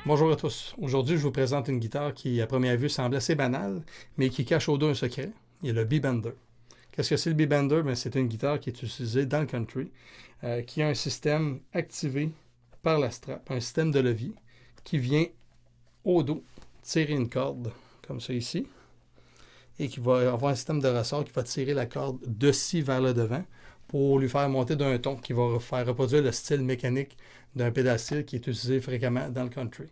Bonjour à tous. Aujourd'hui, je vous présente une guitare qui, à première vue, semble assez banale, mais qui cache au dos un secret. Il y a le B-Bender. Qu'est-ce que c'est le B-Bender? C'est une guitare qui est utilisée dans le country, qui a un système activé par la strap, un système de levier qui vient au dos tirer une corde, comme ça ici, et qui va avoir un système de ressort qui va tirer la corde de ci vers le devant pour lui faire monter d'un ton qui va faire reproduire le style mécanique d'un pédale steel qui est utilisé fréquemment dans le country.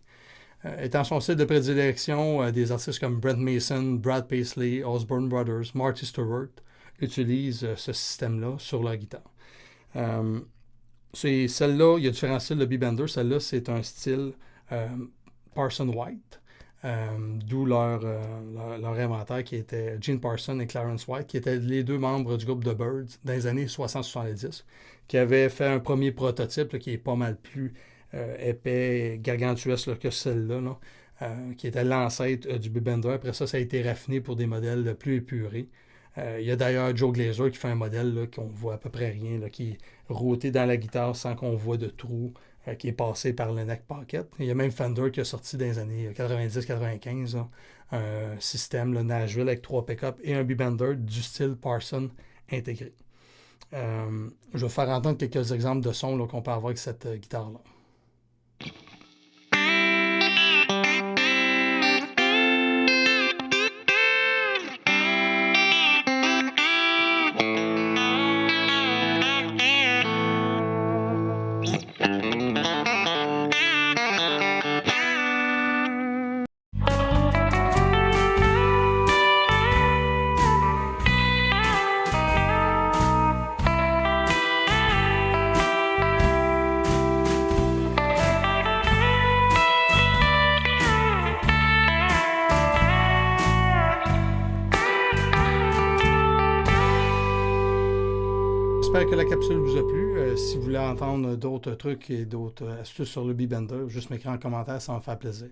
Étant son style de prédilection, des artistes comme Brent Mason, Brad Paisley, Osborne Brothers, Marty Stewart utilisent ce système-là sur leur guitare. Celle-là, il y a différents styles de B-Bender. Celle-là, c'est un style Parson White, d'où leur inventaire qui était Gene Parson et Clarence White, qui étaient les deux membres du groupe The Byrds dans les années 60-70, qui avaient fait un premier prototype là, qui est pas mal plus épais, gargantuesque que celle-là, qui était l'ancêtre du B-Bender. Après ça, ça a été raffiné pour des modèles plus épurés. Il y a d'ailleurs Joe Glazer qui fait un modèle là, qu'on voit à peu près rien, là, qui est routé dans la guitare sans qu'on voit de trous, qui est passé par le neck pocket. Il y a même Fender qui a sorti dans les années 90-95 un système là, Nashville avec 3 pick-up et un B-Bender du style Parson intégré. Je vais vous faire entendre quelques exemples de sons là, qu'on peut avoir avec cette guitare-là. J'espère que la capsule vous a plu. Si vous voulez entendre d'autres trucs et d'autres astuces sur le B-Bender, juste m'écrire en commentaire, ça va me faire plaisir.